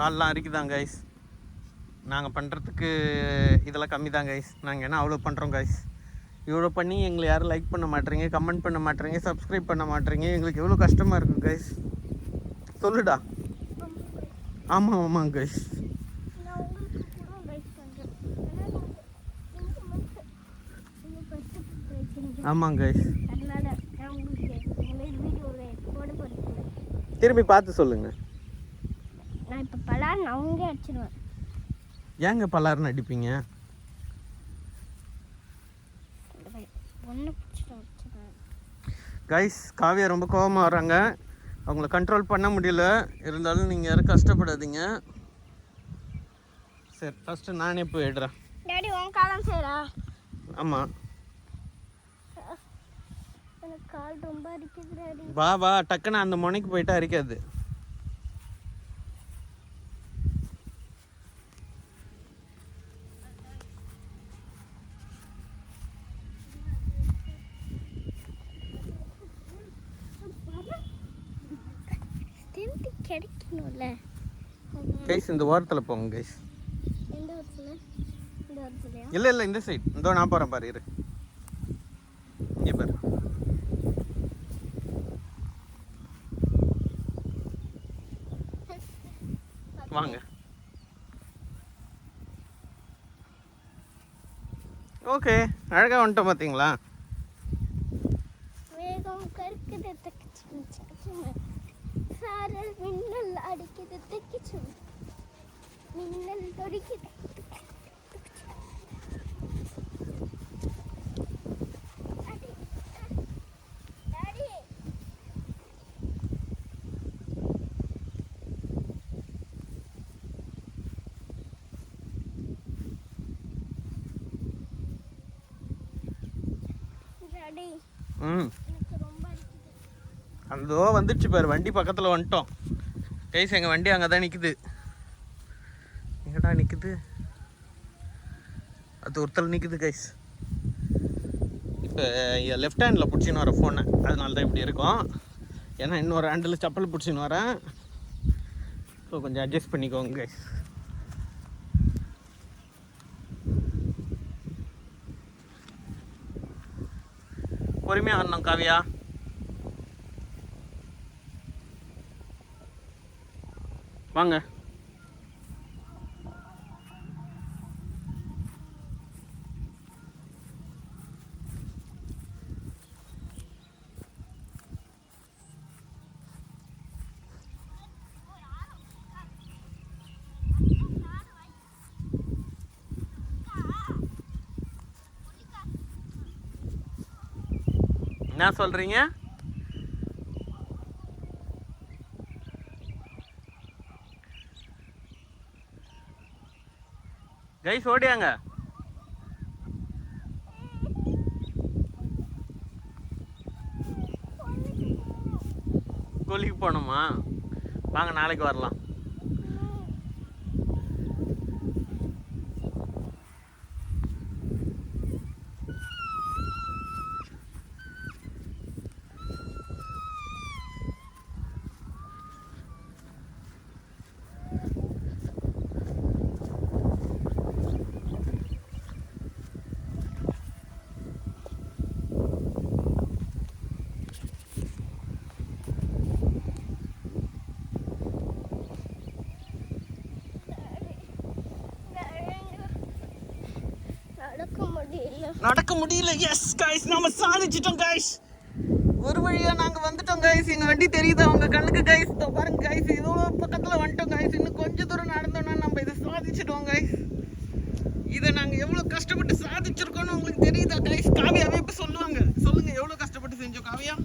கால்லாம் அரிக்குதான் கைஸ். நாங்கள் பண்ணுறதுக்கு இதெல்லாம் கம்மி தான் கைஸ். நாங்கள் என்ன அவ்வளோ பண்ணுறோம் கைஸ். இவ்வளோ பண்ணி எங்களை யாரும் லைக் பண்ண மாட்டேறீங்க, கமெண்ட் பண்ண மாட்டேறீங்க, சப்ஸ்கிரைப் பண்ண மாட்டேறீங்க. எங்களுக்கு எவ்வளோ கஷ்டமாக இருக்கும் கைஸ். சொல்லுடா. ஆமாம் ஆமாம் கைஸ். ஆமாம் கைஸ். திரும்பி பார்த்து சொல்லுங்க. நான் இப்போ பலார் அவங்க அடிச்சிடுவேன். ஏங்க பலார்னு அடிப்பீங்க? கைஸ், காவியா ரொம்ப கோபமாக வராங்க. அவங்கள கண்ட்ரோல் பண்ண முடியல. இருந்தாலும் நீங்கள் யாரும் கஷ்டப்படாதீங்க. சரி, ஃபஸ்ட்டு நானே போயிடுறேன். டாடி உன் காலம் செய்கிறா? ஆமாம். எனக்கு கால் ரொம்ப அரிக்குது டாடி. வா வா, டக்குன்னு அந்த முனைக்கு போயிட்டா அரிக்காது. கிடைக்கணும்ல கைஸ். இந்த ஓரத்தில் போங்க கைஸ். எந்த ஓரத்தில்? இந்த ஓரத்துலையா? இல்லை இந்த சைட். இதோ நான் போகிறேன் பாரு. இரு, இங்கே பாரு. வாங்க. ஓகே, அழகாக வந்துட்டோம் பார்த்தீங்களா? வேகம் கற்குது சாரல் மின்னல் அடிக்குது தைக்கிச்சு மின்னல் தொடிக்குது. அதோ வந்துடுச்சு பாரு, வண்டி பக்கத்தில் வந்துட்டோம் கைஸ். எங்கள் வண்டி அங்கே தான் நிற்குது. எங்கடா நிற்குது? அது ஒருத்தர் நிற்குது கைஸ். இப்போ லெஃப்ட் ஹேண்டில் பிடிச்சின்னு வர ஃபோனை, அதனால தான் இப்படி இருக்கும். ஏன்னா இன்னொரு ஹேண்டில் செப்பல் பிடிச்சின்னு வரேன். ஸோ கொஞ்சம் அட்ஜஸ்ட் பண்ணிக்கோங்க கைஸ். பொறுமையாக வரணும் காவியா. வாங்க. என்ன சொல்றீங்க? கைஸ் ஓடியாங்க. கோழிக்கு போகணுமா? வாங்க, நாளைக்கு வரலாம். நடக்க முடியல. எஸ் கைஸ், நாம சாதிச்சிட்டோம் கைஸ். ஒரு வழியா நாங்க வந்துட்டோம் கைஸ். எங்க வண்டி தெரியுதா உங்க கண்ணுக்கு கைஸ்? பாருங்க கைஸ், இதோ பக்கத்துல வந்துட்டோம் கைஸ். இன்னும் கொஞ்ச தூரம் நடந்தோம்னா நம்ம இதை சாதிச்சிட்டோம் கைஸ். இதை நாங்க எவ்வளவு கஷ்டப்பட்டு சாதிச்சிருக்கோம்னு உங்களுக்கு தெரியுதா கைஸ்? காவியாவே இப்ப சொல்லுவாங்க. சொல்லுங்க, எவ்வளவு கஷ்டப்பட்டு செஞ்சோம் காவியா?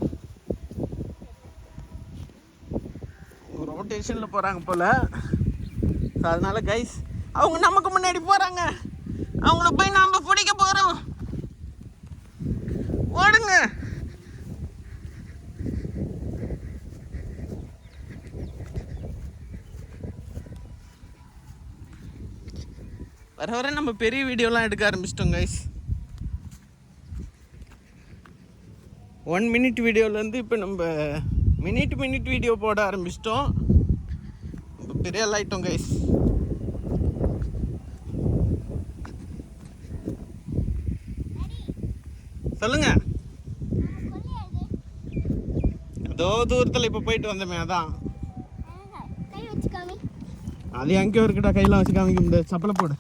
ரொட்டேஷன்ல போறாங்க போல. அதனால கைஸ், அவங்க நமக்கு முன்னாடி போறாங்க. அவங்கள போய் நாம பிடிக்க போறோம். ஓடுங்க. வர வர நம்ம பெரிய வீடியோலாம் எடுக்க ஆரம்பிச்சிட்டோம் கைஸ். 1 மினிட் வீடியோலேருந்து இப்போ நம்ம மினிட் வீடியோ போட ஆரம்பிச்சிட்டோம். பெரிய ஆள் ஆயிட்டோம் கைஸ். சொல்லுங்க. அதோ தூரத்தில் இப்போ போயிட்டு வந்தோமே அதான். அது எங்கேயோ இருக்குடா, கையெல்லாம் வச்சு காமிக்க முடியாது. சப்பலை போடு.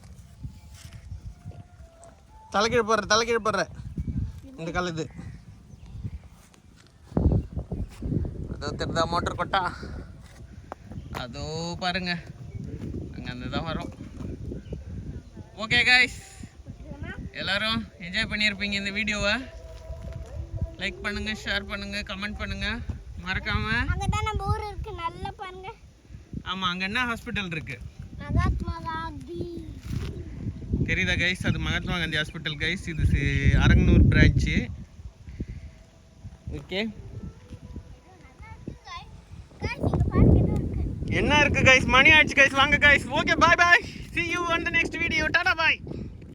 தலைக்கீழ போடுற இந்த கால இது அதோ தெரிதா மோட்டர் கொட்டா, அதோ பாருங்க அங்கே அந்த தான் வரும். ஓகே கைஸ், எல்லாரும் என்ஜாய் பண்ணியிருப்பீங்க இந்த வீடியோவை. லைக் பண்ணுங்க, ஷேர் பண்ணுங்க, கமெண்ட் பண்ணுங்க மறக்காம. அங்க தான் நம்ம ஊர் இருக்கு, நல்லா பாருங்க. ஆமாம், அங்கே என்ன ஹாஸ்பிட்டல் இருக்கு மகாத்மா காந்தி தெரியுதா கைஸ்? அது மகாத்மா காந்தி ஹாஸ்பிட்டல் கைஸ். இது அரங்கனூர் பிரான்ச்சு. ஓகே, என்ன இருக்கு கைஸ்? மணி ஆயிடுச்சு கைஸ், வாங்க guys. Okay, bye bye, see you on the next video. Tata bye.